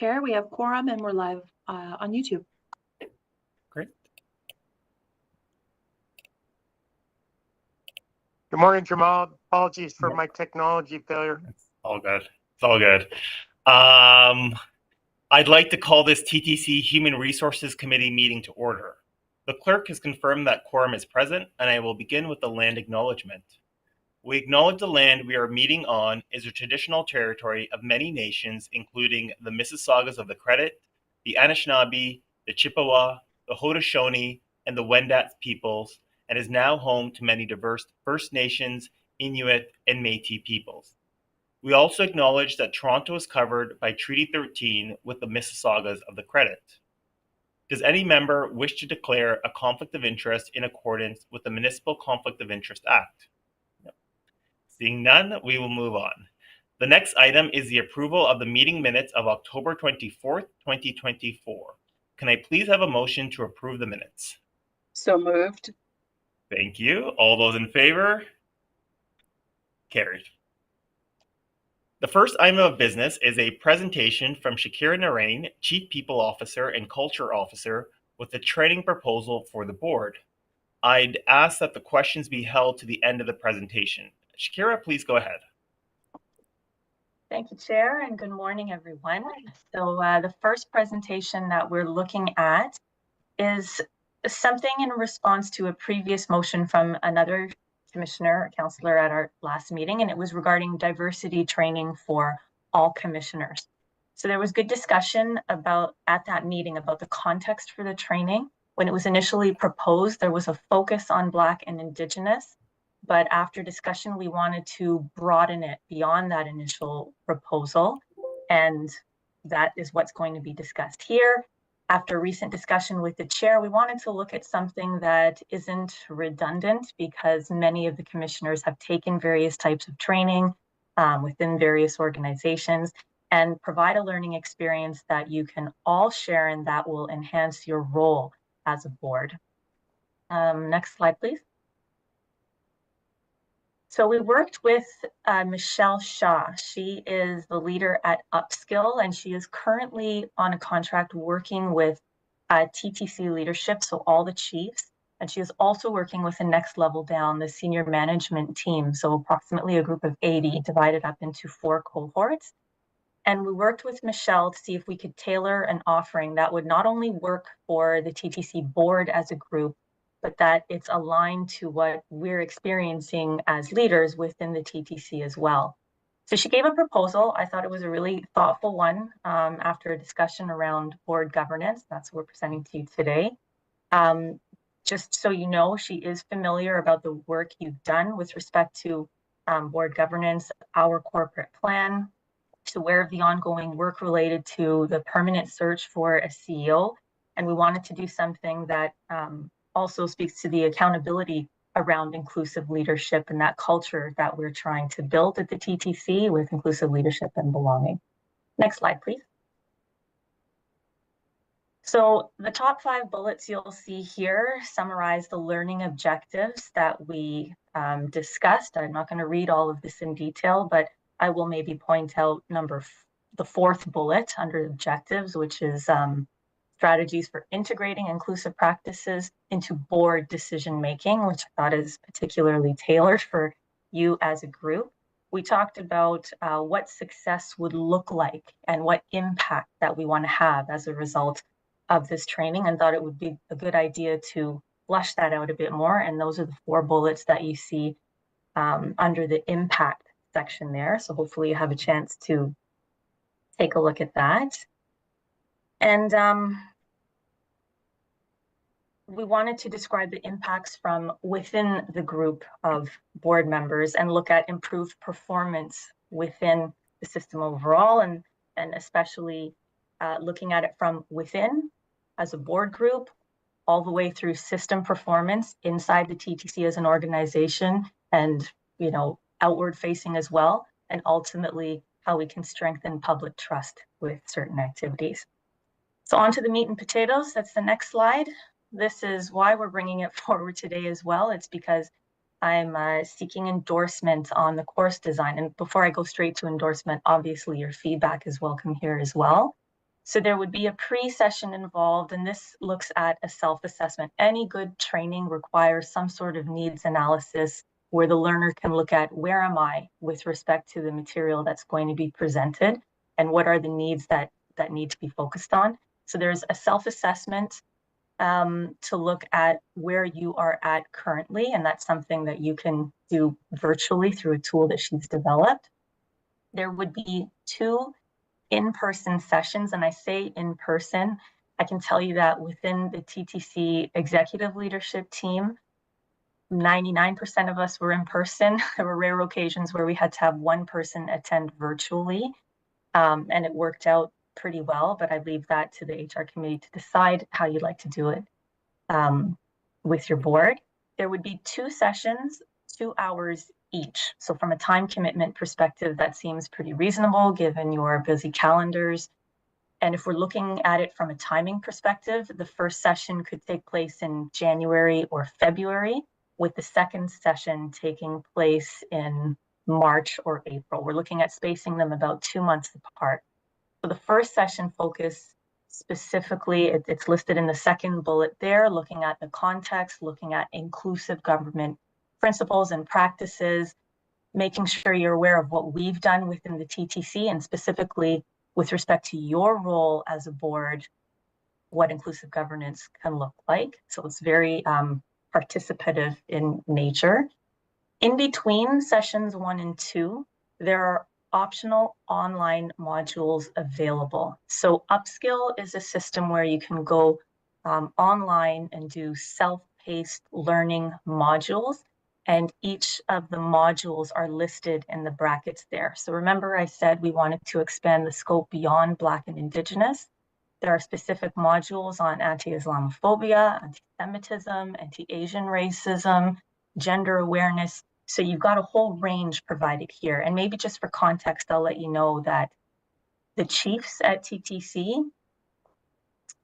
Chair, we have quorum and we're live on YouTube. Great. Good morning, Jamal. Apologies for my technology failure. It's all good. It's all good. I'd like to call this TTC Human Resources Committee meeting to order. The clerk has confirmed that quorum is present, and I will begin with the land acknowledgement. We acknowledge the land we are meeting on is a traditional territory of many nations, including the Mississaugas of the Credit, the Anishinaabe, the Chippewa, the Haudenosaunee, and the Wendat peoples, and is now home to many diverse First Nations, Inuit, and Métis peoples. We also acknowledge that Toronto is covered by Treaty 13 with the Mississaugas of the Credit. Does any member wish to declare a conflict of interest in accordance with the Municipal Conflict of Interest Act? No. Seeing none, we will move on. The next item is the approval of the meeting minutes of October 24th, 2024. Can I please have a motion to approve the minutes? So moved. Thank you. All those in favor? Carried. The first item of business is a presentation from Shakira Narain, Chief People Officer and Culture Officer, with a training proposal for the board. I'd ask that the questions be held to the end of the presentation. Shakira, please go ahead. Thank you, Chair, and good morning, everyone. So the first presentation that we're looking at is something in response to a previous motion from another commissioner, councillor at our last meeting, and it was regarding diversity training for all commissioners. So there was good discussion at that meeting about the context for the training. When it was initially proposed, there was a focus on Black and Indigenous, but after discussion, we wanted to broaden it beyond that initial proposal, and that is what's going to be discussed here. After recent discussion with the chair, we wanted to look at something that isn't redundant because many of the commissioners have taken various types of training within various organizations and provide a learning experience that you can all share and that will enhance your role as a board. Next slide, please. So we worked with Michelle Shaw. She is the leader at Upskill, and she is currently on a contract working with TTC leadership, so all the chiefs. And she is also working with the next level down, the senior management team, so approximately a group of 80 divided up into 4 cohorts. And we worked with Michelle to see if we could tailor an offering that would not only work for the TTC board as a group, but that it's aligned to what we're experiencing as leaders within the TTC as well. So she gave a proposal. I thought it was a really thoughtful one after a discussion around board governance. That's what we're presenting to you today. Just so you know, she is familiar about the work you've done with respect to board governance, our corporate plan. She's aware of the ongoing work related to the permanent search for a CEO. And we wanted to do something that also speaks to the accountability around inclusive leadership and that culture that we're trying to build at the TTC with inclusive leadership and belonging. Next slide, please. So the top 5 bullets you'll see here summarize the learning objectives that we discussed. I'm not going to read all of this in detail, but I will maybe point out the 4th bullet under objectives, which is strategies for integrating inclusive practices into board decision-making, which I thought is particularly tailored for you as a group. We talked about what success would look like and what impact that we want to have as a result of this training, and thought it would be a good idea to flesh that out a bit more. And those are the 4 bullets that you see under the impact section there. So hopefully you have a chance to take a look at that. And we wanted to describe the impacts from within the group of board members and look at improved performance within the system overall, and especially looking at it from within as a board group, all the way through system performance inside the TTC as an organization, and outward facing as well, and ultimately how we can strengthen public trust with certain activities. So on to the meat and potatoes. That's the next slide. This is why we're bringing it forward today as well. It's because I'm seeking endorsement on the course design. And before I go straight to endorsement, obviously your feedback is welcome here as well. So there would be a pre-session involved, and this looks at a self-assessment. Any good training requires some sort of needs analysis where the learner can look at where am I with respect to the material that's going to be presented and what are the needs that need to be focused on. So there's a self-assessment to look at where you are at currently, and that's something that you can do virtually through a tool that she's developed. There would be 2 in-person sessions, and I say in person. I can tell you that within the TTC executive leadership team, 99% of us were in person. There were rare occasions where we had to have one person attend virtually, and it worked out pretty well, but I leave that to the HR committee to decide how you'd like to do it with your board. There would be 2 sessions, 2 hours each. So from a time commitment perspective, that seems pretty reasonable given your busy calendars. And if we're looking at it from a timing perspective, the first session could take place in January or February, with the second session taking place in March or April. We're looking at spacing them about 2 months apart. So the first session focus specifically, it's listed in the second bullet there, looking at the context, looking at inclusive government principles and practices, making sure you're aware of what we've done within the TTC, and specifically with respect to your role as a board, what inclusive governance can look like. So it's very participative in nature. In between sessions 1 and 2, there are optional online modules available. So Upskill is a system where you can go online and do self-paced learning modules, and each of the modules are listed in the brackets there. So remember I said we wanted to expand the scope beyond Black and Indigenous. There are specific modules on anti-Islamophobia, anti-Semitism, anti-Asian racism, gender awareness. So you've got a whole range provided here. And maybe just for context, I'll let you know that the chiefs at TTC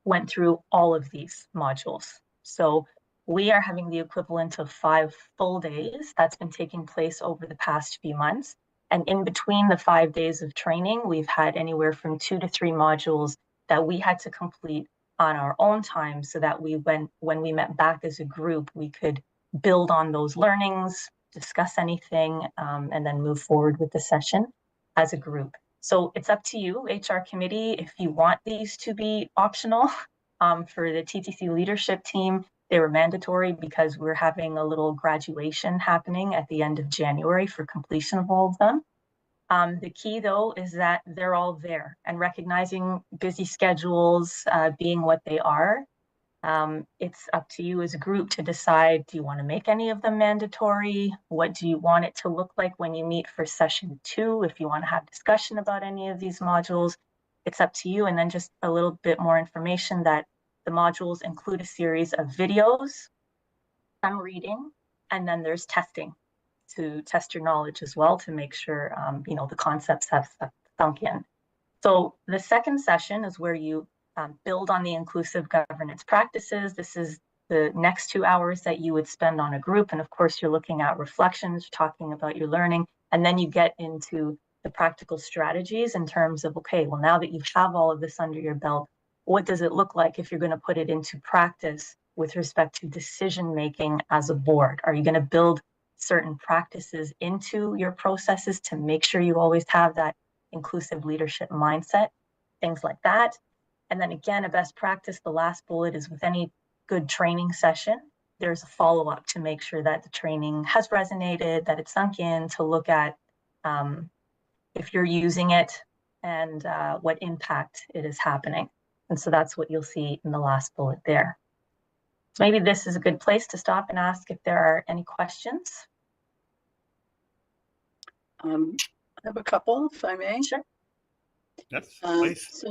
went through all of these modules. So we are having the equivalent of 5 full days. That's been taking place over the past few months. And in between the 5 days of training, we've had anywhere from 2 to 3 modules that we had to complete on our own time, so that when we met back as a group, we could build on those learnings, discuss anything, and then move forward with the session as a group. So it's up to you, HR committee, if you want these to be optional. For the TTC leadership team, they were mandatory because we're having a little graduation happening at the end of January for completion of all of them. The key, though, is that they're all there, and recognizing busy schedules being what they are, it's up to you as a group to decide, do you want to make any of them mandatory? What do you want it to look like when you meet for session 2? If you want to have discussion about any of these modules, it's up to you. And then just a little bit more information that the modules include a series of videos, some reading, and then there's testing to test your knowledge as well, to make sure the concepts have sunk in. So the second session is where you build on the inclusive governance practices. This is the next 2 hours that you would spend on a group. And of course, you're looking at reflections, talking about your learning, and then you get into the practical strategies in terms of, okay, well, now that you have all of this under your belt, what does it look like if you're going to put it into practice with respect to decision-making as a board? Are you going to build certain practices into your processes to make sure you always have that inclusive leadership mindset, things like that? And then again, a best practice, the last bullet, is with any good training session, there's a follow-up to make sure that the training has resonated, that it's sunk in, to look at if you're using it and what impact it is happening. And so that's what you'll see in the last bullet there. So maybe this is a good place to stop and ask if there are any questions. I have a couple, if I may. Sure. Yes, please.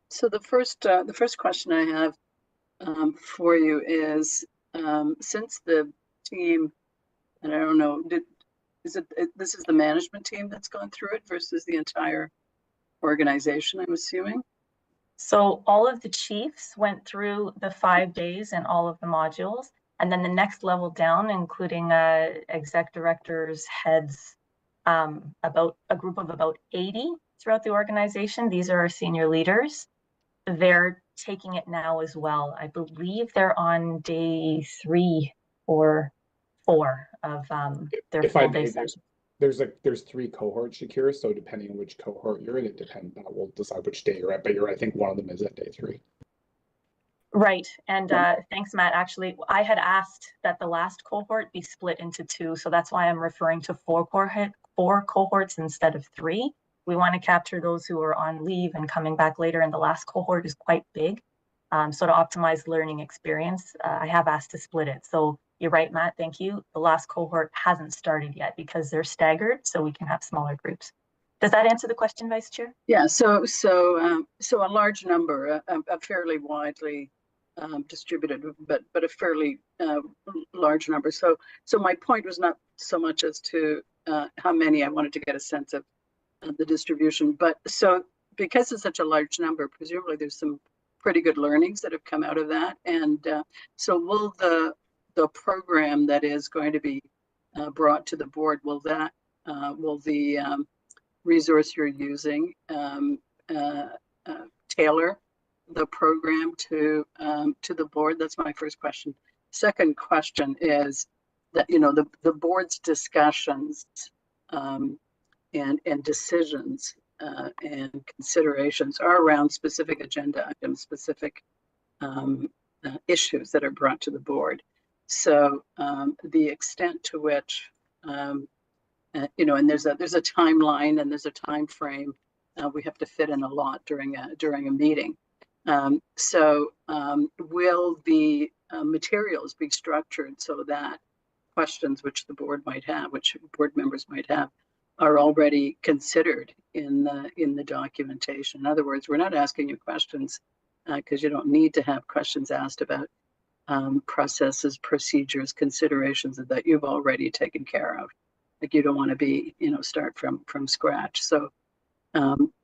So the first question I have for you is, since the team, and I don't know, this is the management team that's gone through it versus the entire organization, I'm assuming? So all of the chiefs went through the 5 days and all of the modules, and then the next level down, including exec directors, heads, about a group of about 80 throughout the organization. These are our senior leaders. they're taking it now as well. I believe they're on day 3 or 4 of their If I full day may, session. there's 3 cohorts, Shakira. So depending on which cohort you're in, that will decide which day you're at. But I think one of them is at day 3. Right. And thanks, Matt. Actually, I had asked that the last cohort be split into 2. So that's why I'm referring to 4 cohorts instead of 3. We want to capture those who are on leave and coming back later. And the last cohort is quite big. So to optimize learning experience, I have asked to split it. So you're right, Matt. Thank you. The last cohort hasn't started yet because they're staggered. So we can have smaller groups. Does that answer the question, Vice Chair? Yeah, so a large number, a fairly widely distributed, but a fairly large number. So my point was not so much as to how many. I wanted to get a sense of the distribution. But so because it's such a large number, presumably there's some pretty good learnings that have come out of that. And so will the program that is going to be brought to the board, will the resource you're using tailor the program to the board? That's my first question. Second question is that the board's discussions and decisions and considerations are around specific agenda items, specific issues that are brought to the board. So the extent to which and there's a timeline and there's a time frame. We have to fit in a lot during a meeting. So will the materials be structured so that questions which the board might have, which board members might have, are already considered in the documentation? In other words, we're not asking you questions because you don't need to have questions asked about processes, procedures, considerations that you've already taken care of. Like, you don't want to be, start from scratch. So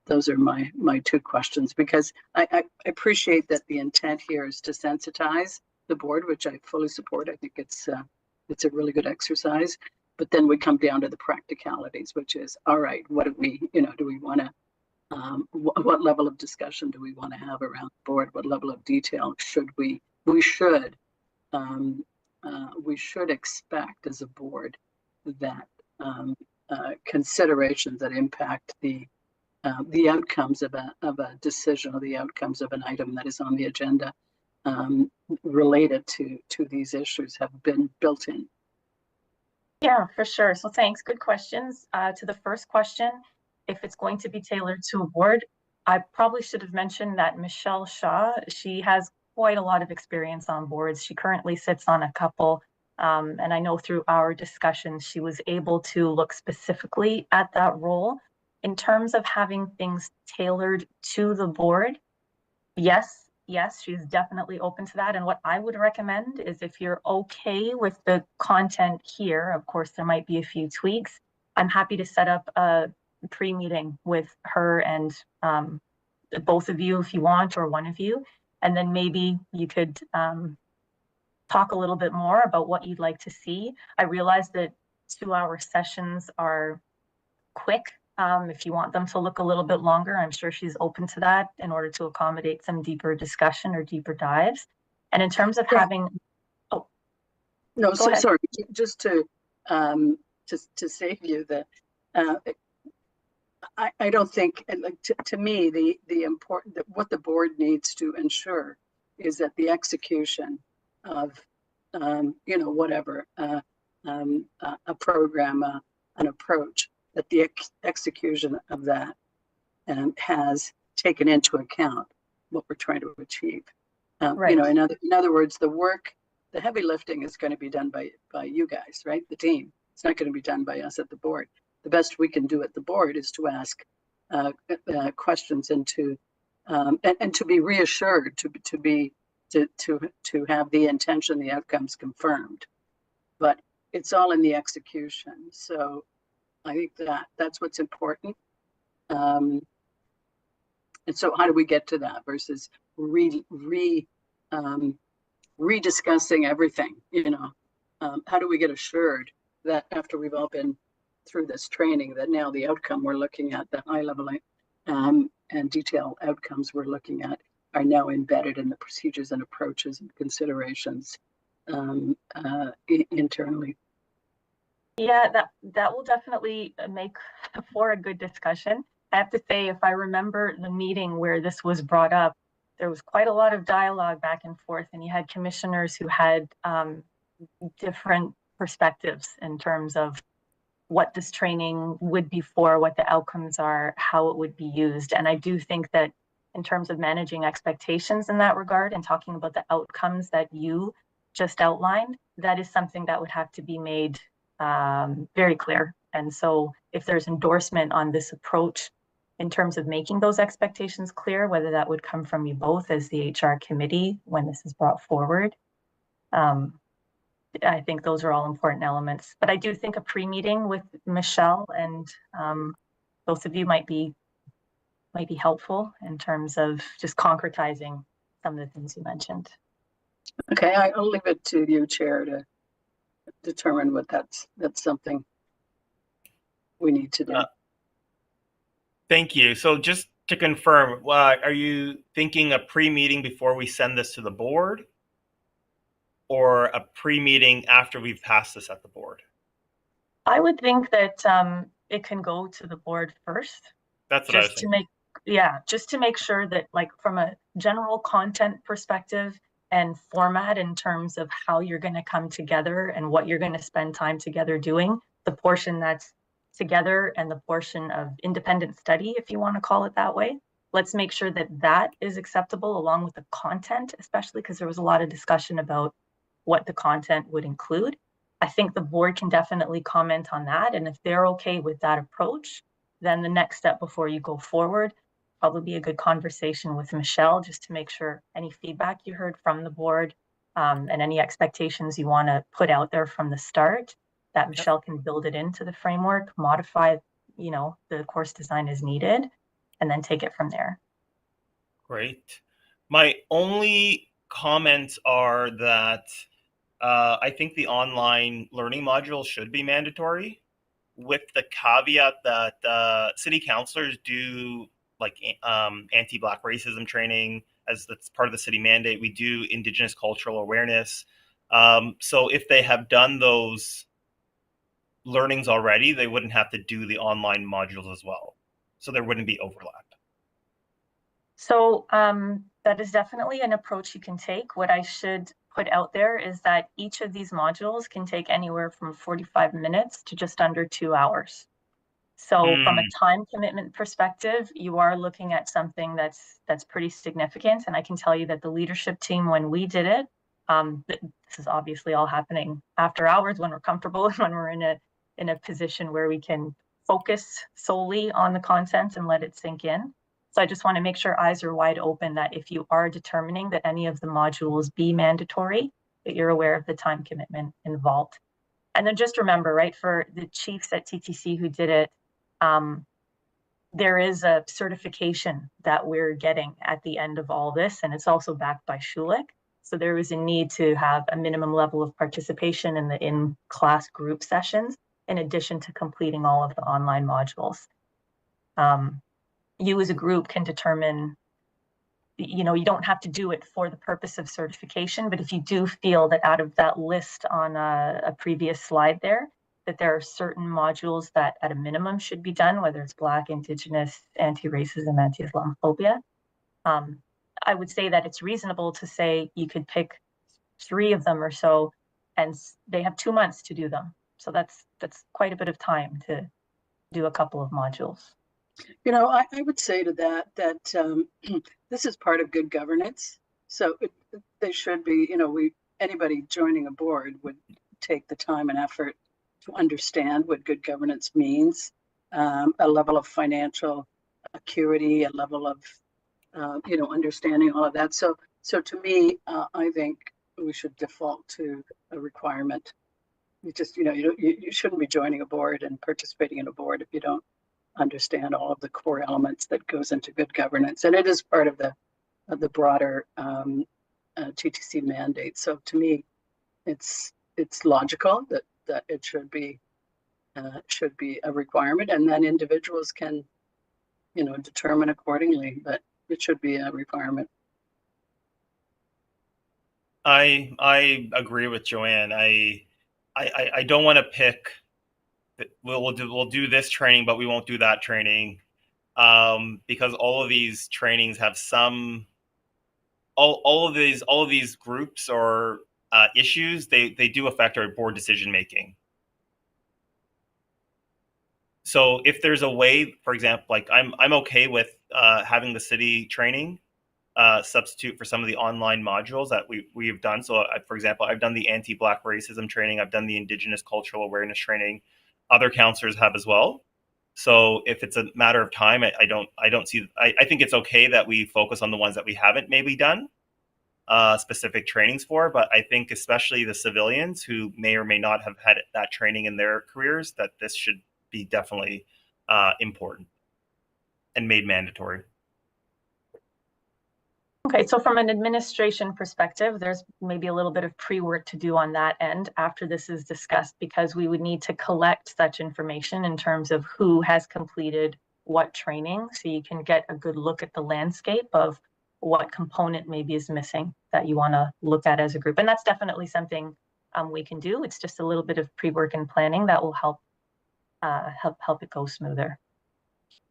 those are my 2 questions, because I appreciate that the intent here is to sensitize the board, which I fully support. I think it's a really good exercise. But then we come down to the practicalities, which is, all right, what do we want to, what level of discussion do we want to have around the board? What level of detail should we should expect as a board that considerations that impact the outcomes of a decision or the outcomes of an item that is on the agenda related to these issues have been built in. Yeah, for sure. So thanks. Good questions. To the first question, if it's going to be tailored to a board, I probably should have mentioned that Michelle Shaw, she has quite a lot of experience on boards. She currently sits on a couple. And I know through our discussions, she was able to look specifically at that role. In terms of having things tailored to the board, yes, she's definitely open to that. And what I would recommend is, if you're okay with the content here, of course, there might be a few tweaks. I'm happy to set up a pre-meeting with her and both of you if you want, or one of you. And then maybe you could talk a little bit more about what you'd like to see. I realize that 2-hour sessions are quick. If you want them to look a little bit longer, I'm sure she's open to that in order to accommodate some deeper discussion or deeper dives. And in terms of having, no, so sorry, just to save you the, I don't think, like, to me, the important, what the board needs to ensure is that the execution of whatever a program, an approach, that the execution of that has taken into account what we're trying to achieve. right. In other words, the work, the heavy lifting is going to be done by you guys, right? The team. It's not going to be done by us at the board. The best we can do at the board is to ask questions and to be reassured, to have the intention, the outcomes confirmed. But it's all in the execution. So I think that's what's important. And so how do we get to that versus rediscussing everything? How do we get assured that after we've all been through this training, that now the outcome we're looking at, the high level and detailed outcomes we're looking at, are now embedded in the procedures and approaches and considerations internally. Yeah, that will definitely make for a good discussion. I have to say, if I remember the meeting where this was brought up, there was quite a lot of dialogue back and forth, and you had commissioners who had different perspectives in terms of what this training would be for, what the outcomes are, how it would be used. And I do think that in terms of managing expectations in that regard and talking about the outcomes that you just outlined, that is something that would have to be made very clear. And so if there's endorsement on this approach in terms of making those expectations clear, whether that would come from you both as the HR committee when this is brought forward, I think those are all important elements. But I do think a pre-meeting with Michelle and both of you might be helpful in terms of just concretizing some of the things you mentioned. Okay, I'll leave it to you, Chair, to determine what that's something we need to do. Thank you. So just to confirm, are you thinking a pre-meeting before we send this to the board, or a pre-meeting after we've passed this at the board? I would think that it can go to the board first. That's what I was thinking. Just to make sure that, like, from a general content perspective and format in terms of how you're going to come together and what you're going to spend time together doing, the portion that's together and the portion of independent study, if you want to call it that way, let's make sure that that is acceptable along with the content, especially because there was a lot of discussion about what the content would include. I think the board can definitely comment on that. And if they're okay with that approach, then the next step before you go forward, probably be a good conversation with Michelle, just to make sure any feedback you heard from the board and any expectations you want to put out there from the start, that Michelle can build it into the framework, modify, the course design as needed, and then take it from there. Great. My only comments are that I think the online learning module should be mandatory, with the caveat that city councilors do like anti-Black racism training, as that's part of the city mandate. We do Indigenous cultural awareness. So if they have done those learnings already, they wouldn't have to do the online modules as well. So there wouldn't be overlap. So that is definitely an approach you can take. What I should put out there is that each of these modules can take anywhere from 45 minutes to just under 2 hours. So from a time commitment perspective, you are looking at something that's pretty significant. And I can tell you that the leadership team, when we did it, this is obviously all happening after hours when we're comfortable and when we're in a position where we can focus solely on the content and let it sink in. So I just want to make sure eyes are wide open that if you are determining that any of the modules be mandatory, that you're aware of the time commitment involved. And then just remember, right, for the chiefs at TTC who did it, there is a certification that we're getting at the end of all this, and it's also backed by Schulich. So there was a need to have a minimum level of participation in the in-class group sessions, in addition to completing all of the online modules. You as a group can determine, you don't have to do it for the purpose of certification, but if you do feel that out of that list on a previous slide there, that there are certain modules that at a minimum should be done, whether it's Black, Indigenous, anti-racism, anti-Islamophobia, I would say that it's reasonable to say you could pick 3 of them or so, and they have 2 months to do them. So that's quite a bit of time to do a couple of modules. I would say to that this is part of good governance. So they should be, anybody joining a board would take the time and effort to understand what good governance means, a level of financial acuity, a level of, understanding all of that. So to me, I think we should default to a requirement. You just, you shouldn't be joining a board and participating in a board if you don't understand all of the core elements that goes into good governance. And it is part of the broader TTC mandate. So to me, it's logical that it should be a requirement, and then individuals can, determine accordingly, but it should be a requirement. I agree with Joanne. I don't want to pick. We'll do this training, but we won't do that training, because all of these trainings have some. All of these groups or issues, they do affect our board decision making. So if there's a way, for example, like I'm okay with having the city training substitute for some of the online modules that we have done. So, for example, I've done the anti-Black racism training. I've done the Indigenous cultural awareness training. Other counselors have as well. So if it's a matter of time, I don't see. I think it's okay that we focus on the ones that we haven't maybe done specific trainings for. But I think especially the civilians who may or may not have had that training in their careers, that this should be definitely important and made mandatory. Okay, so from an administration perspective, there's maybe a little bit of pre-work to do on that end after this is discussed, because we would need to collect such information in terms of who has completed what training, so you can get a good look at the landscape of what component maybe is missing that you want to look at as a group. And that's definitely something we can do. It's just a little bit of pre-work and planning that will help it go smoother.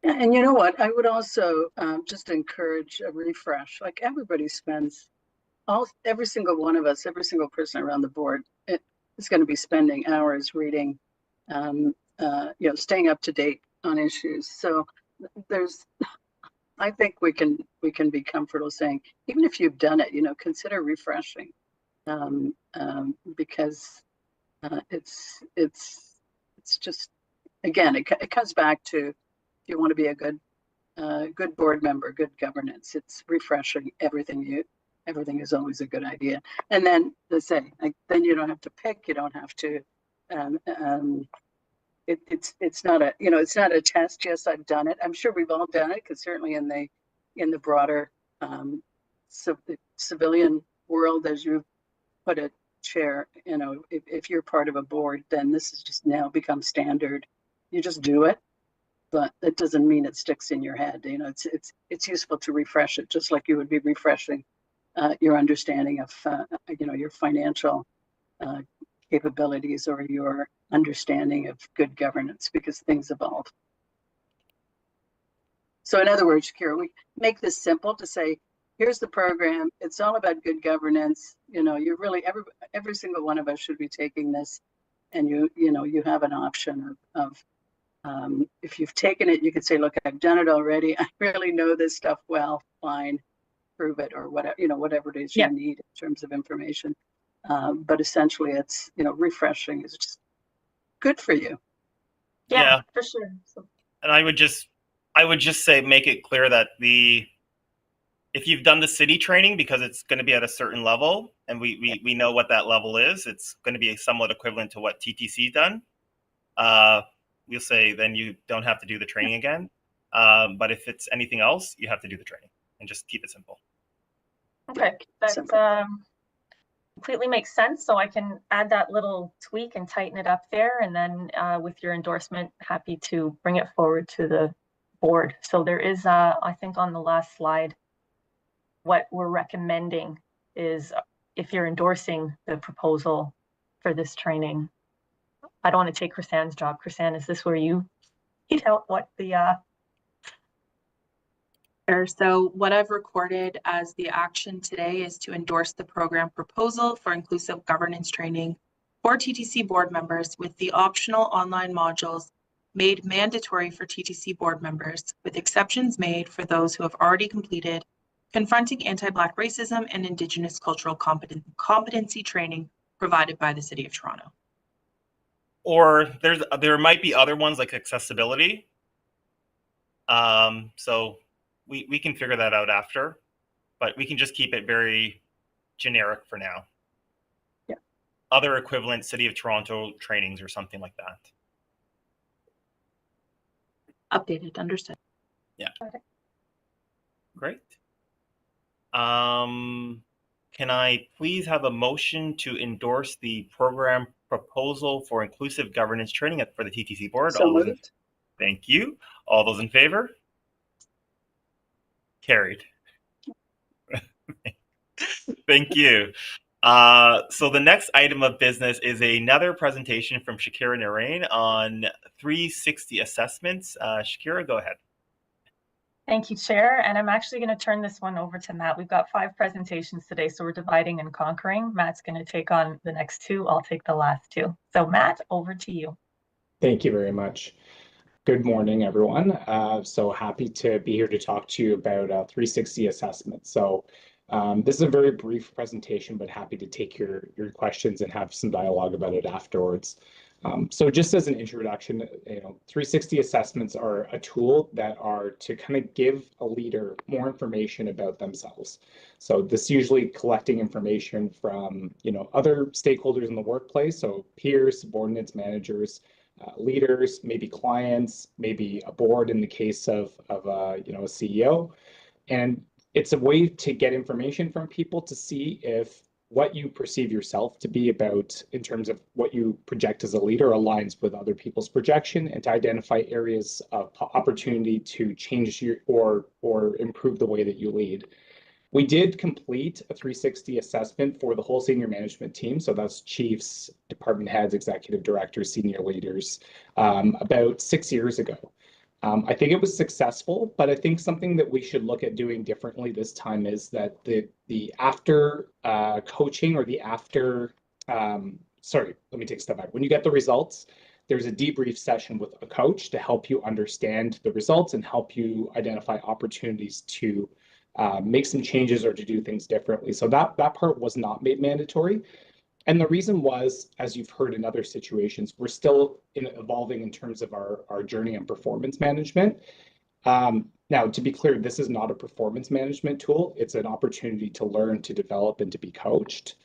And you know what? I would also just encourage a refresh. Like everybody spends every single one of us, every single person around the board is going to be spending hours reading, staying up to date on issues. So I think we can be comfortable saying, even if you've done it, consider refreshing, because it's just, again, it comes back to, if you want to be a good board member, good governance, it's refreshing everything. Everything is always a good idea. And then then you don't have to pick. You don't have to. It's not a test. Yes, I've done it. I'm sure we've all done it, because certainly in the broader civilian world, as you put it, Chair, if you're part of a board, then this has just now become standard. You just do it. But that doesn't mean it sticks in your head. It's useful to refresh it, just like you would be refreshing your understanding of your financial capabilities or your understanding of good governance, because things evolve. So in other words, Kira, we make this simple to say, here's the program. It's all about good governance. You're really every single one of us should be taking this, and you have an option of if you've taken it, you could say, look, I've done it already. I really know this stuff well. Fine, prove it, or whatever it is you need in terms of information. But essentially, it's refreshing is just good for you. Yeah, for sure. So. And I would just say, make it clear that if you've done the city training, because it's going to be at a certain level, and we know what that level is, it's going to be somewhat equivalent to what TTC done. We'll say then you don't have to do the training again. But if it's anything else, you have to do the training, and just keep it simple. Okay, that completely makes sense. So I can add that little tweak and tighten it up there. And then with your endorsement, happy to bring it forward to the board. So there is, I think on the last slide, what we're recommending is if you're endorsing the proposal for this training, I don't want to take Chrisanne's job. Chrisanne, is this where you need help? What the So what I've recorded as the action today is to endorse the program proposal for inclusive governance training for TTC board members, with the optional online modules made mandatory for TTC board members, with exceptions made for those who have already completed confronting anti-Black racism and Indigenous cultural competency training provided by the City of Toronto. Or there might be other ones like accessibility. So we can figure that out after, but we can just keep it very generic for now. Yeah. Other equivalent City of Toronto trainings or something like that. Updated, understood. Yeah. Great. Can I please have a motion to endorse the program proposal for inclusive governance training for the TTC board? So moved. Thank you. All those in favor? Carried. Thank you. So the next item of business is another presentation from Shakira Narain on 360 assessments. Shakira, go ahead. Thank you, Chair. And I'm actually going to turn this one over to Matt. We've got 5 presentations today, so we're dividing and conquering. Matt's going to take on the next 2. I'll take the last 2. So Matt, over to you. Thank you very much. Good morning, everyone. So happy to be here to talk to you about 360 assessments. So this is a very brief presentation, but happy to take your questions and have some dialogue about it afterwards. So just as an introduction, 360 assessments are a tool that are to kind of give a leader more information about themselves. So this usually collecting information from, other stakeholders in the workplace, so peers, subordinates, managers, leaders, maybe clients, maybe a board in the case of a CEO. And it's a way to get information from people to see if what you perceive yourself to be about in terms of what you project as a leader aligns with other people's projection, and to identify areas of opportunity to change or improve the way that you lead. We did complete a 360 assessment for the whole senior management team. So that's chiefs, department heads, executive directors, senior leaders, about 6 years ago. I think it was successful, but I think something that we should look at doing differently this time is that the after coaching or the after, sorry, let me take a step back. When you get the results, there's a debrief session with a coach to help you understand the results and help you identify opportunities to make some changes or to do things differently. So that part was not made mandatory. And the reason was, as you've heard in other situations, we're still evolving in terms of our journey and performance management. Now, to be clear, this is not a performance management tool. It's an opportunity to learn, to develop, and to be coached.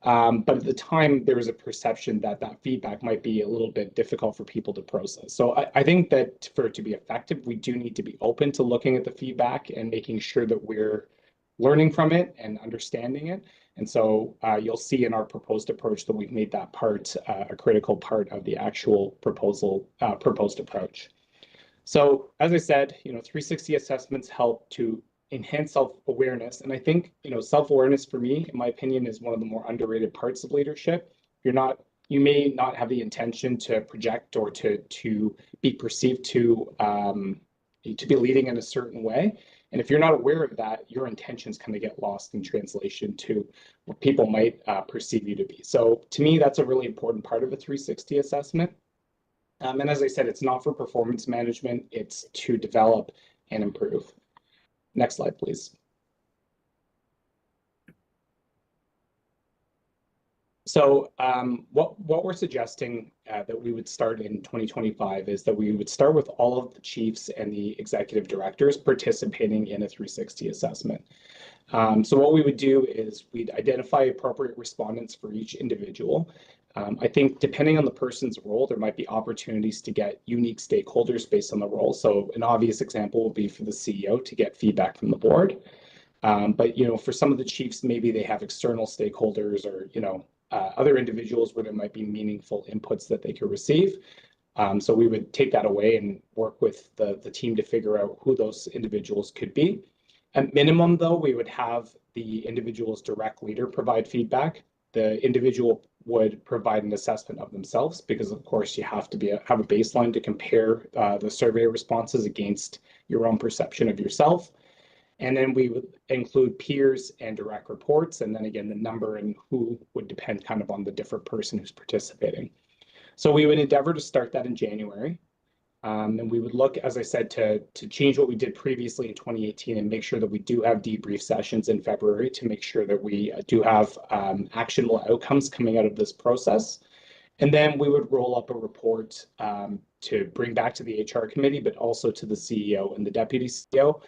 But at the time, there was a perception that feedback might be a little bit difficult for people to process. So I think that for it to be effective, we do need to be open to looking at the feedback and making sure that we're learning from it and understanding it. And so you'll see in our proposed approach that we've made that part a critical part of the actual proposed approach. So as I said, 360 assessments help to enhance self-awareness. And I think, self-awareness for me, in my opinion, is one of the more underrated parts of leadership. You may not have the intention to project or to be perceived to be leading in a certain way. And if you're not aware of that, your intentions kind of get lost in translation to what people might perceive you to be. So to me, that's a really important part of a 360 assessment. And as I said, it's not for performance management, it's to develop and improve. Next slide, please. So what we're suggesting that we would start in 2025 is that we would start with all of the chiefs and the executive directors participating in a 360 assessment. So what we would do is we'd identify appropriate respondents for each individual. I think depending on the person's role, there might be opportunities to get unique stakeholders based on the role. So an obvious example would be for the CEO to get feedback from the board. But for some of the chiefs, maybe they have external stakeholders or other individuals where there might be meaningful inputs that they could receive. So we would take that away and work with the team to figure out who those individuals could be. At minimum, though, we would have the individual's direct leader provide feedback. The individual would provide an assessment of themselves because, of course, you have to have a baseline to compare the survey responses against your own perception of yourself. And then we would include peers and direct reports. And then again, the number and who would depend kind of on the different person who's participating. So we would endeavor to start that in January. And we would look, as I said, to change what we did previously in 2018 and make sure that we do have debrief sessions in February to make sure that we do have actionable outcomes coming out of this process. And then we would roll up a report to bring back to the HR committee, but also to the CEO and the deputy CEO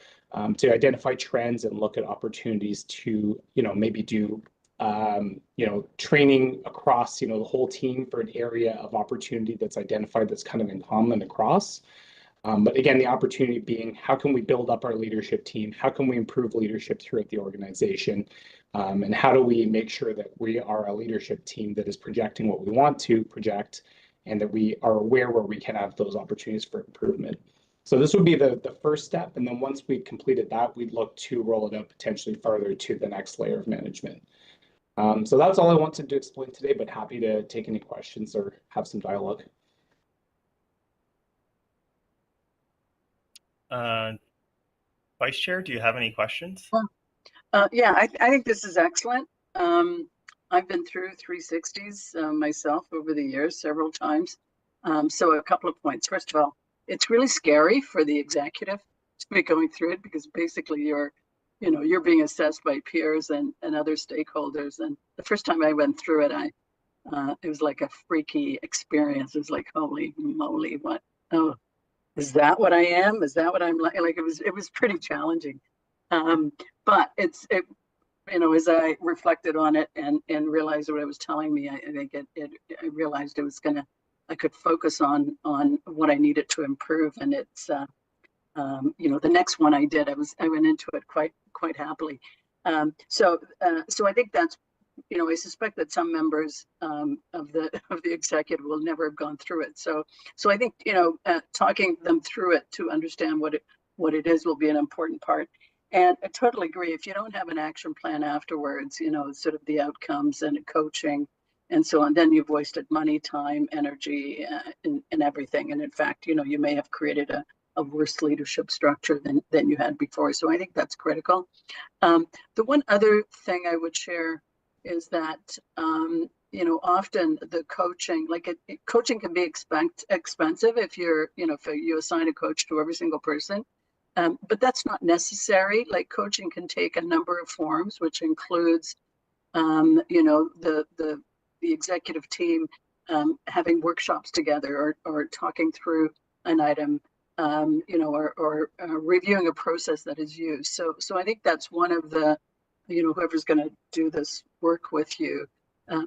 to identify trends and look at opportunities to, maybe do, training across, the whole team for an area of opportunity that's identified that's kind of in common across. But again, the opportunity being, how can we build up our leadership team? How can we improve leadership throughout the organization? And how do we make sure that we are a leadership team that is projecting what we want to project and that we are aware where we can have those opportunities for improvement? So this would be the first step. And then once we've completed that, we'd look to roll it out potentially further to the next layer of management. So that's all I wanted to explain today, but happy to take any questions or have some dialogue. Vice Chair, do you have any questions? Yeah, I think this is excellent. I've been through 360s myself over the years several times. So a couple of points. First of all, it's really scary for the executive to be going through it because basically you're being assessed by peers and other stakeholders. And the first time I went through it, it was like a freaky experience. It was like, holy moly, what? Oh, is that what I am? Is that what I'm like? Like it was pretty challenging. But as I reflected on it and realized what it was telling me, I think I realized I could focus on what I needed to improve. And it's, the next one I did, I went into it quite happily. So I think that's, I suspect that some members of the executive will never have gone through it. So I think, talking them through it to understand what it is will be an important part. And I totally agree. If you don't have an action plan afterwards, sort of the outcomes and coaching and so on, then you've wasted money, time, energy, and everything. And in fact, you may have created a worse leadership structure than you had before. So I think that's critical. The one other thing I would share is that, often the coaching, coaching can be expensive if if you assign a coach to every single person. But that's not necessary. Like coaching can take a number of forms, which includes, the executive team having workshops together or talking through an item, or reviewing a process that is used. So I think that's one of the, whoever's going to do this work with you,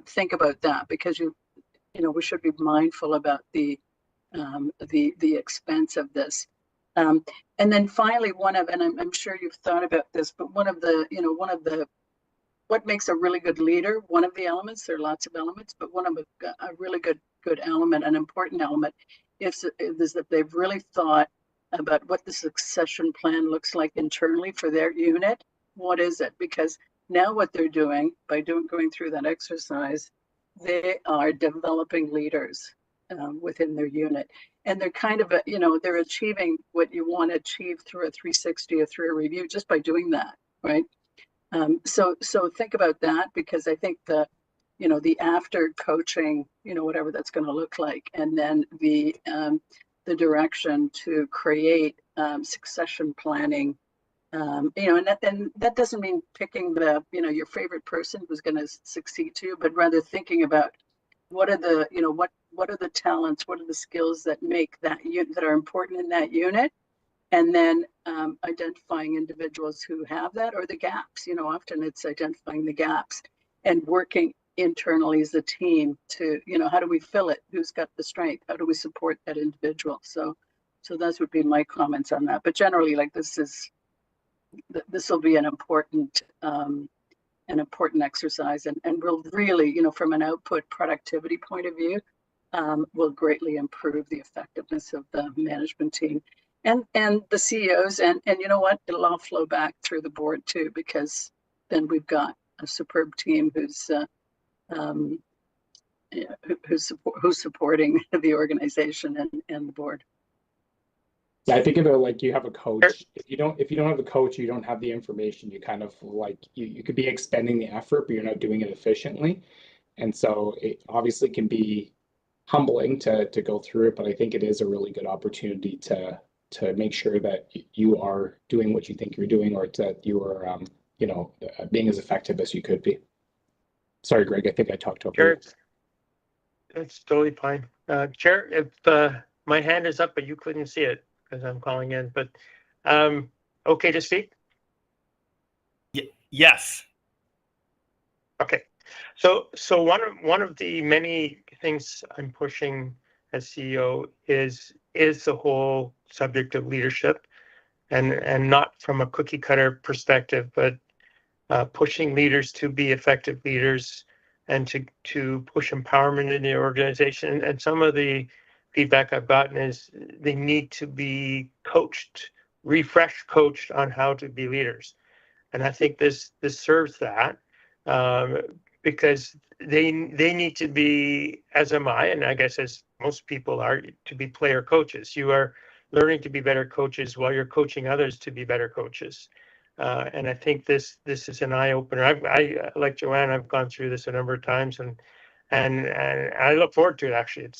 think about that because we should be mindful about the expense of this. And then finally, and I'm sure you've thought about this, but one of the, what makes a really good leader, one of the elements, there are lots of elements, but one of a really good element, an important element, is that they've really thought about what the succession plan looks like internally for their unit. What is it? Because now what they're doing by going through that exercise, they are developing leaders within their unit. And they're kind of, they're achieving what you want to achieve through a 360 or through a review just by doing that, right? So think about that because I think the after coaching, whatever that's going to look like, and then the direction to create succession planning, and that doesn't mean picking your favorite person who's going to succeed to you, but rather thinking about what are the, what are the talents, what are the skills that make that that are important in that unit, and then identifying individuals who have that or the gaps. Often it's identifying the gaps and working internally as a team to, how do we fill it? Who's got the strength? How do we support that individual? So those would be my comments on that. But generally, this will be an important exercise and will really, from an output productivity point of view, will greatly improve the effectiveness of the management team and the CEOs. And you know what? It'll all flow back through the board too, because then we've got a superb team who's supporting the organization and the board. Yeah, I think of it like you have a coach. If you don't have a coach, you don't have the information. You kind of you could be expending the effort, but you're not doing it efficiently. And so it obviously can be humbling to go through it, but I think it is a really good opportunity to make sure that you are doing what you think you're doing, or that you are being as effective as you could be. Sorry, Greg, I think I talked over you. It's totally fine. Chair, if my hand is up, but you couldn't see it because I'm calling in, but okay to speak? Yes. Okay. So one of the many things I'm pushing as CEO is the whole subject of leadership, and not from a cookie cutter perspective, but pushing leaders to be effective leaders and to push empowerment in the organization. And some of the feedback I've gotten is they need to be coached on how to be leaders. And I think this serves that, because they need to be, as am I, and I guess as most people are, to be player coaches. You are learning to be better coaches while you're coaching others to be better coaches. And I think this is an eye opener. I like Joanne, I've gone through this a number of times, and I look forward to it. Actually,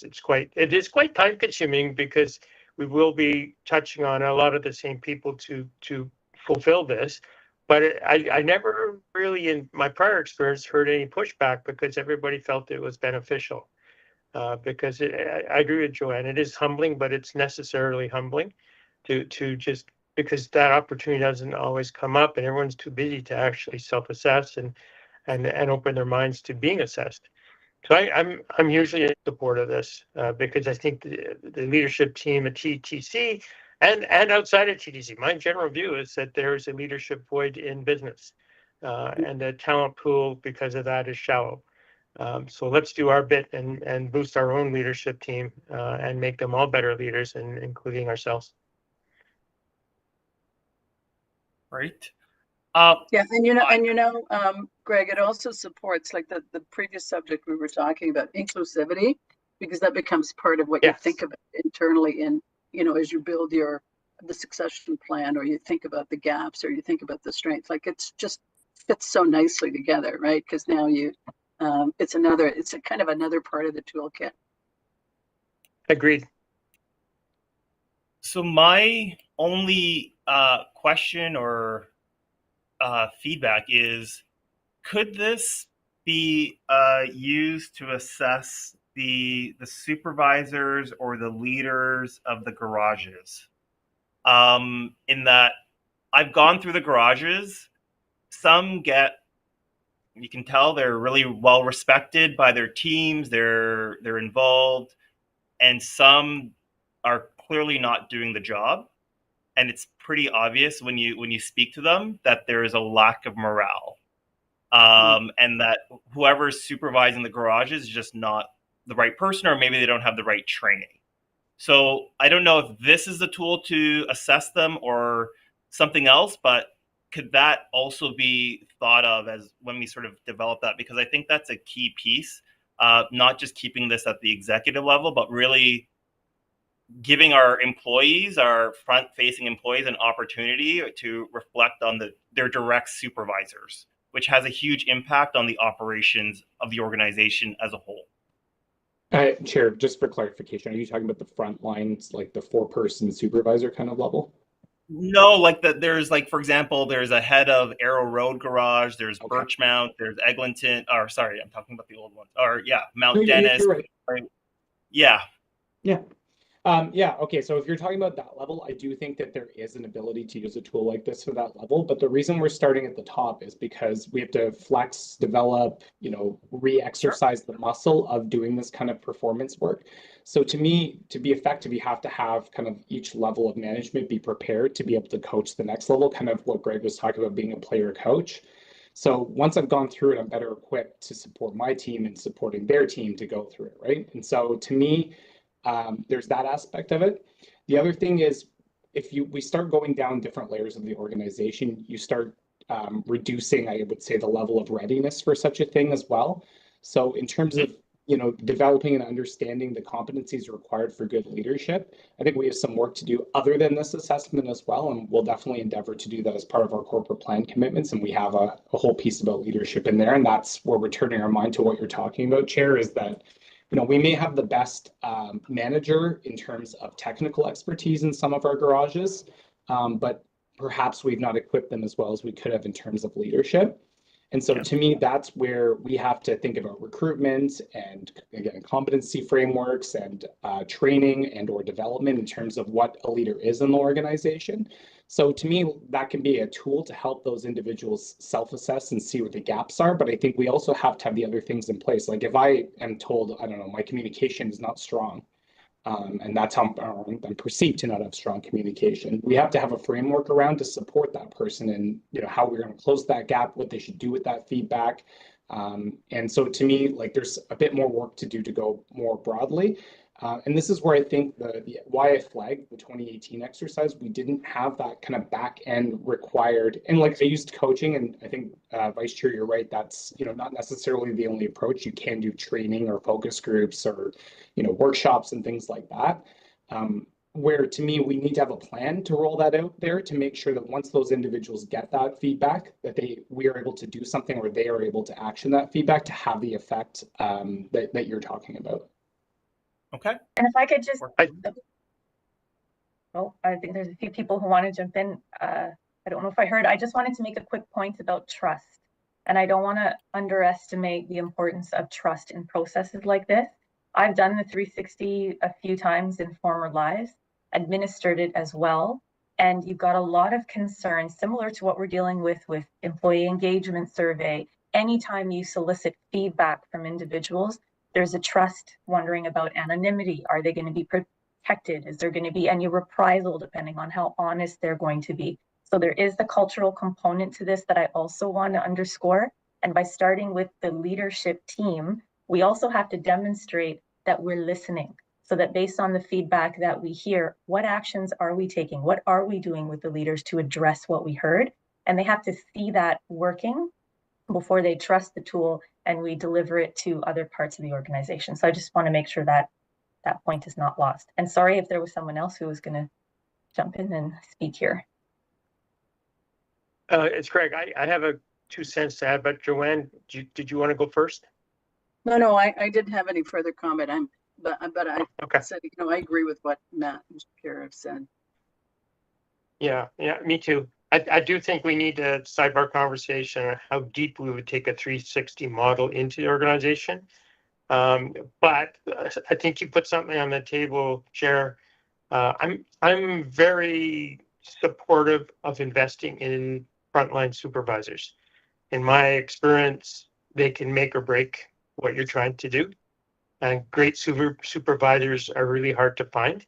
it is quite time consuming because we will be touching on a lot of the same people to fulfill this. But I never really, in my prior experience, heard any pushback because everybody felt it was beneficial. Because I agree with Joanne, it is humbling, but it's necessarily humbling to just, because that opportunity doesn't always come up and everyone's too busy to actually self-assess and open their minds to being assessed. So I'm hugely in support of this because I think the leadership team at TTC and outside of TTC, my general view is that there is a leadership void in business, and the talent pool because of that is shallow. So let's do our bit and boost our own leadership team and make them all better leaders, and including ourselves. Right. Yeah, Greg, it also supports like the previous subject we were talking about, inclusivity, because that becomes part of what you think of internally in, as you build the succession plan, or you think about the gaps, or you think about the strengths. Like it's just fits so nicely together, right? Because now it's a kind of another part of the toolkit. Agreed. So my only question or feedback is, could this be used to assess the supervisors or the leaders of the garages? In that I've gone through the garages, some you can tell they're really well respected by their teams, they're involved, and some are clearly not doing the job. And it's pretty obvious when you speak to them that there is a lack of morale, and that whoever's supervising the garages is just not the right person, or maybe they don't have the right training. So I don't know if this is the tool to assess them or something else, but could that also be thought of as when we sort of develop that? Because I think that's a key piece, not just keeping this at the executive level, but really giving our employees, our front-facing employees, an opportunity to reflect on their direct supervisors, which has a huge impact on the operations of the organization as a whole. Chair, just for clarification, are you talking about the front lines, like the 4-person supervisor kind of level? No, like there's like, for example, there's a head of Arrow Road Garage, there's Birchmount, there's Eglinton, or sorry, I'm talking about the old ones. Or Mount Dennis. You're right. Yeah. Okay, so if you're talking about that level, I do think that there is an ability to use a tool like this for that level. But the reason we're starting at the top is because we have to flex, develop, re-exercise the muscle of doing this kind of performance work. So to me, to be effective, you have to have kind of each level of management be prepared to be able to coach the next level, kind of what Greg was talking about, being a player coach. So once I've gone through it, I'm better equipped to support my team and supporting their team to go through it, right? And so to me, there's that aspect of it. The other thing is, if we start going down different layers of the organization, you start reducing, I would say, the level of readiness for such a thing as well. So in terms of developing and understanding the competencies required for good leadership, I think we have some work to do other than this assessment as well, and we'll definitely endeavor to do that as part of our corporate plan commitments. And we have a whole piece about leadership in there, and that's where we're turning our mind to what you're talking about, Chair, is that we may have the best manager in terms of technical expertise in some of our garages, but perhaps we've not equipped them as well as we could have in terms of leadership. And so to me, that's where we have to think about recruitment and, again, competency frameworks and training and or development in terms of what a leader is in the organization. So to me, that can be a tool to help those individuals self-assess and see what the gaps are. But I think we also have to have the other things in place. Like if I am told, I don't know, my communication is not strong, and that's how I'm perceived to not have strong communication, we have to have a framework around to support that person and how we're going to close that gap, what they should do with that feedback. And so to me, like there's a bit more work to do to go more broadly. And this is where I think why I flagged the 2018 exercise, we didn't have that kind of back end required. And like I used coaching, and I think Vice Chair, you're right. That's, not necessarily the only approach. You can do training or focus groups or, workshops and things like that. Where to me, we need to have a plan to roll that out there to make sure that once those individuals get that feedback, that we are able to do something or they are able to action that feedback to have the effect that you're talking about. Okay. And if I could just, I- I think there's a few people who want to jump in. I don't know if I heard. I just wanted to make a quick point about trust. And I don't want to underestimate the importance of trust in processes like this. I've done the 360 a few times in former lives, administered it as well. And you've got a lot of concerns similar to what we're dealing with employee engagement survey. Anytime you solicit feedback from individuals, there's a trust wondering about anonymity. Are they going to be protected? Is there going to be any reprisal depending on how honest they're going to be? So there is the cultural component to this that I also want to underscore. And by starting with the leadership team, we also have to demonstrate that we're listening, so that based on the feedback that we hear, what actions are we taking? What are we doing with the leaders to address what we heard? And they have to see that working before they trust the tool and we deliver it to other parts of the organization. So I just want to make sure that that point is not lost. And sorry if there was someone else who was going to jump in and speak here. It's Craig. I have 2 cents to add, but Joanne, did you want to go first? No, I didn't have any further comment. But I Okay. said, I agree with what Matt and Pierre have said. Yeah, me too. I do think we need a sidebar conversation on how deep we would take a 360 model into the organization. But I think you put something on the table, Chair. I'm very supportive of investing in frontline supervisors. In my experience, they can make or break what you're trying to do. And great supervisors are really hard to find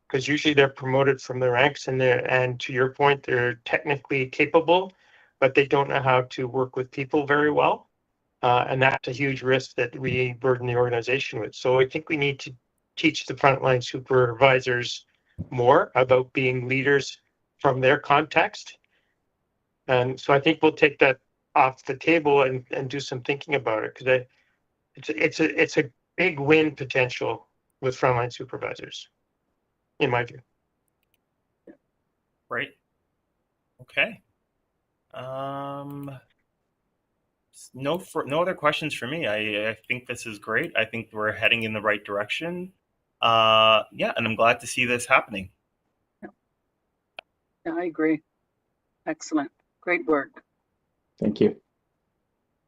because usually they're promoted from the ranks and to your point, they're technically capable, but they don't know how to work with people very well. And that's a huge risk that we burden the organization with. So I think we need to teach the frontline supervisors more about being leaders from their context. And so I think we'll take that off the table and do some thinking about it because it's a big win potential with frontline supervisors, in my view. Great. Okay. No other questions for me. I think this is great. I think we're heading in the right direction. And I'm glad to see this happening. Yeah, I agree. Excellent. Great work. Thank you.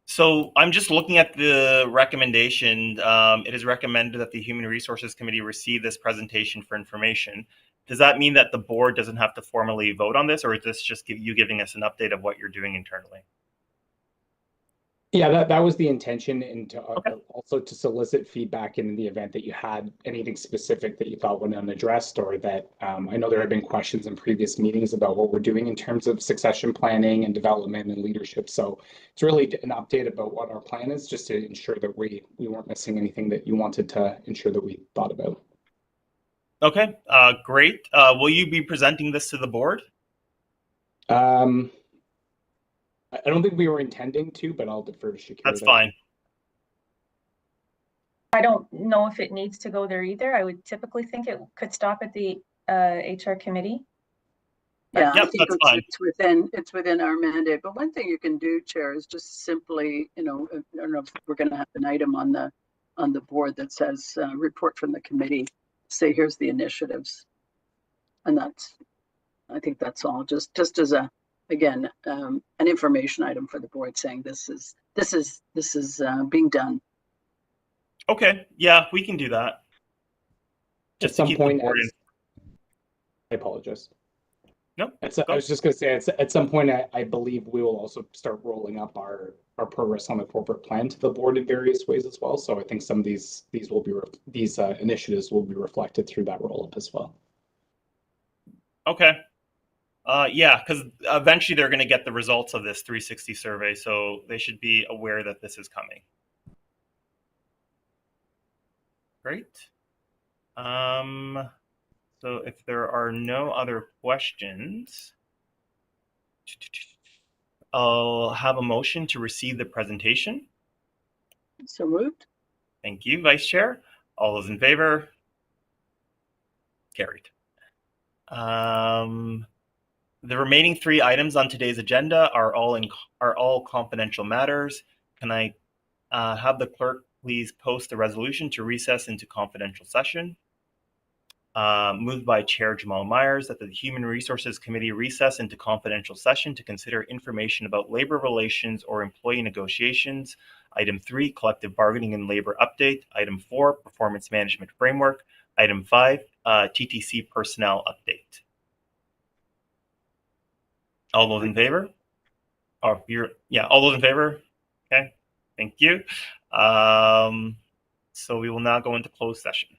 So I'm just looking at the recommendation. It is recommended that the Human Resources Committee receive this presentation for information. Does that mean that the board doesn't have to formally vote on this, or is this just you giving us an update of what you're doing internally? Yeah, that was the intention, and to Okay. also to solicit feedback in the event that you had anything specific that you thought went unaddressed, or that I know there have been questions in previous meetings about what we're doing in terms of succession planning and development and leadership. So it's really an update about what our plan is, just to ensure that we weren't missing anything that you wanted to ensure that we thought about. Okay, great. Will you be presenting this to the board? I don't think we were intending to, but I'll defer to Shakira. That's fine. I don't know if it needs to go there either. I would typically think it could stop at the HR committee. Yeah, Yep, I think that's fine. it's within our mandate. But one thing you can do, Chair, is just simply, I don't know if we're going to have an item on the board that says report from the committee. Say here's the initiatives, and I think that's all. Just as again an information item for the board saying this is being done. Okay, yeah, we can do that. At some point, I apologize. No, I was just going to say, at some point, I believe we will also start rolling up our progress on the corporate plan to the board in various ways as well. So I think some of these initiatives will be reflected through that roll up as well. Okay. Yeah, because eventually they're going to get the results of this 360 survey, so they should be aware that this is coming. Great. So if there are no other questions, I'll have a motion to receive the presentation. So moved. Thank you, Vice Chair. All those in favor? Carried. The remaining 3 items on today's agenda are all confidential matters. Can I have the clerk please post the resolution to recess into confidential session? Moved by Chair Jamal Myers that the Human Resources Committee recess into confidential session to consider information about labor relations or employee negotiations. Item 3, collective bargaining and labor update. Item 4, performance management framework. Item 5, TTC personnel update. All those in favor? All those in favor? Okay, thank you. So we will now go into closed session.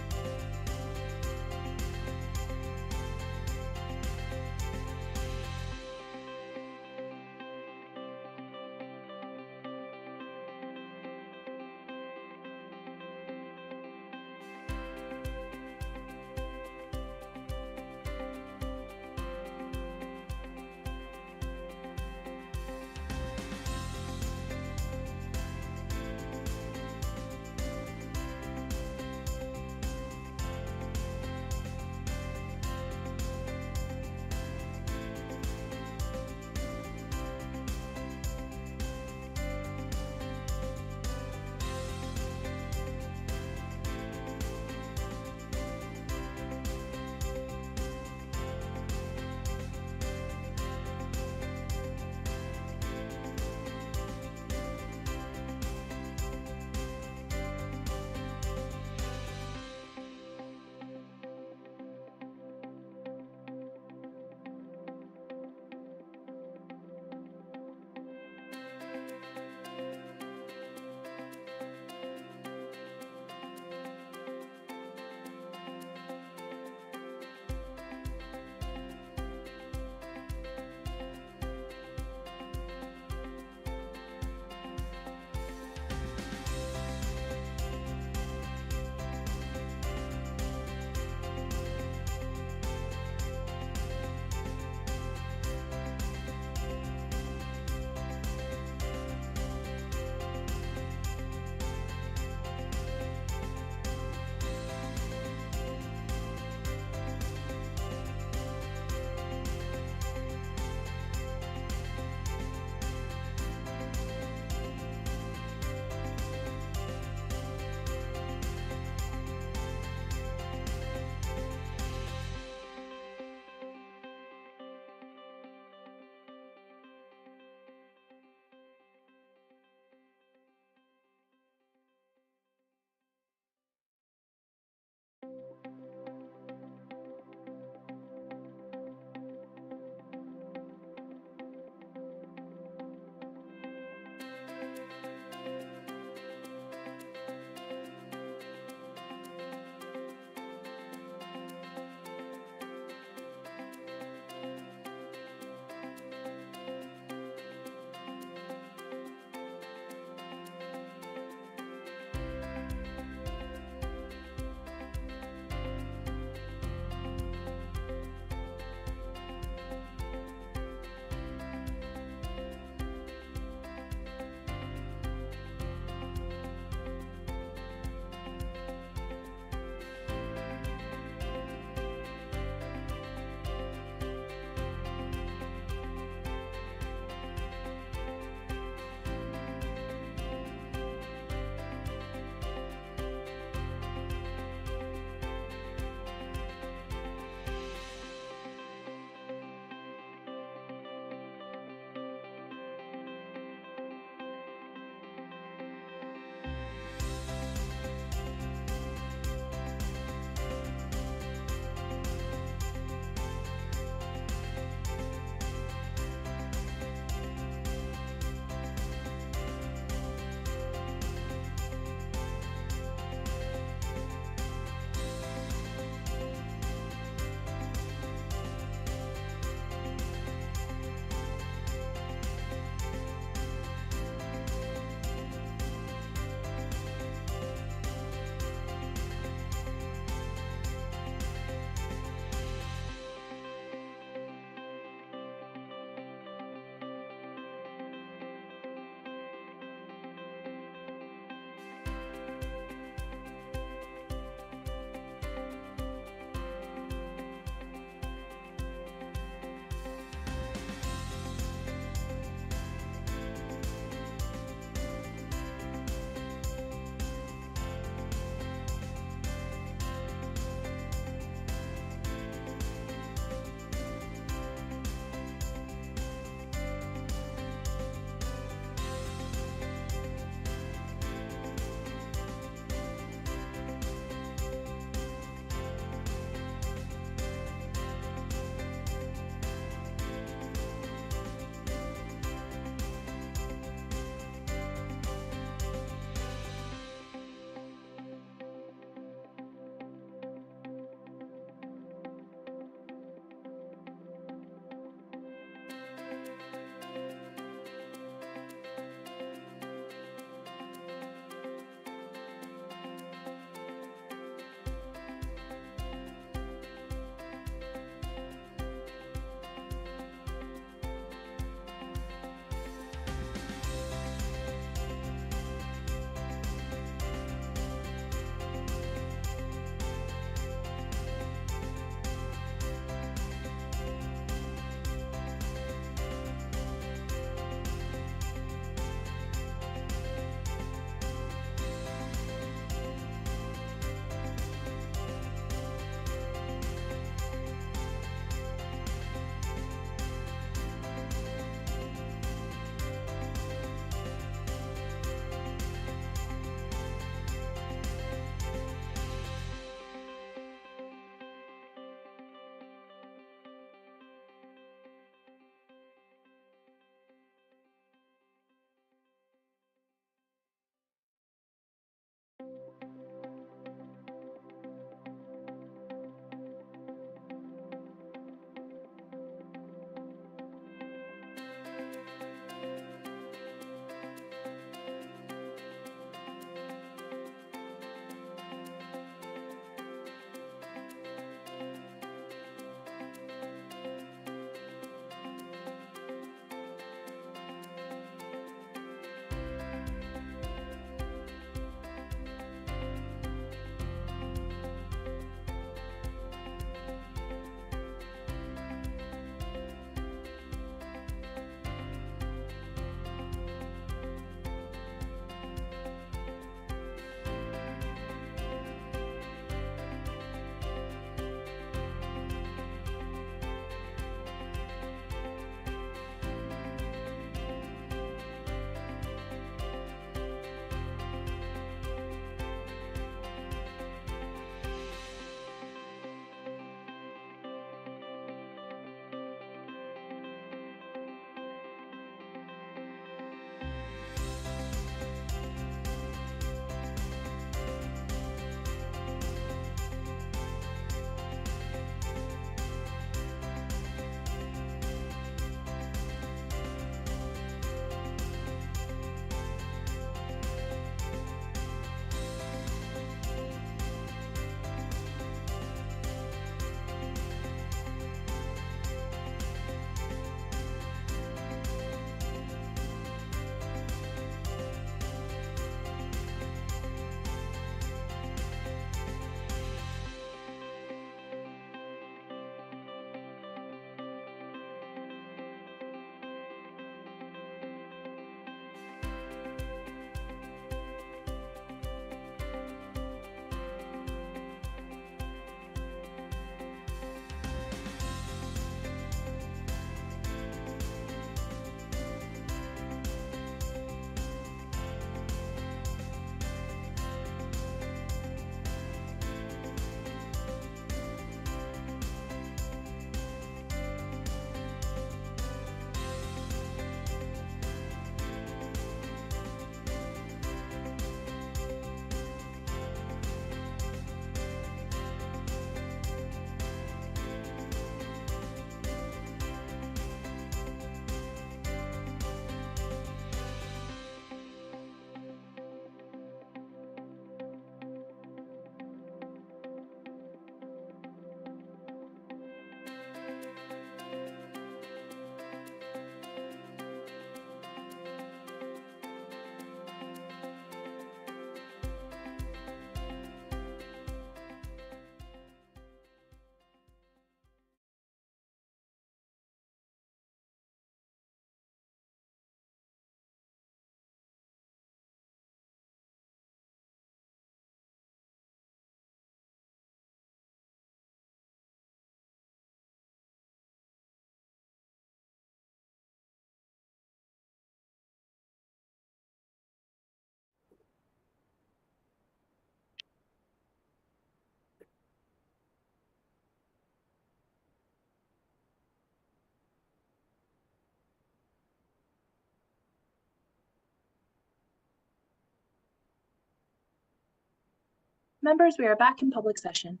Members, we are back in public session.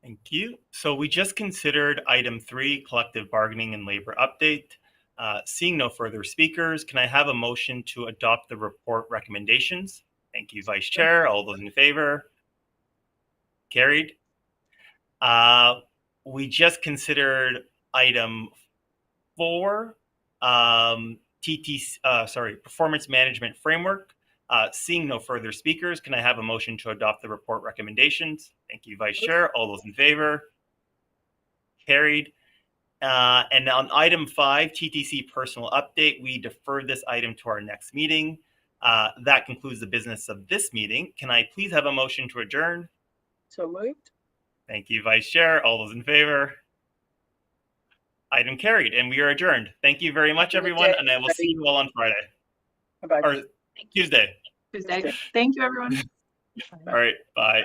Thank you. So we just considered item 3, collective bargaining and labor update. Seeing no further speakers, can I have a motion to adopt the report recommendations? Thank you, Vice Chair. All those in favor? Carried. We just considered item 4, performance management framework. Seeing no further speakers, can I have a motion to adopt the report recommendations? Thank you, Vice Chair. All those in favor? Carried. And on item 5, TTC personal update, we deferred this item to our next meeting. That concludes the business of this meeting. Can I please have a motion to adjourn? So moved. Thank you, Vice Chair. All those in favor? Item carried, and we are adjourned. Thank you very much, everyone, and I will see you all on Friday. Bye-bye. Or Tuesday. Tuesday. Thank you, everyone. All right, bye.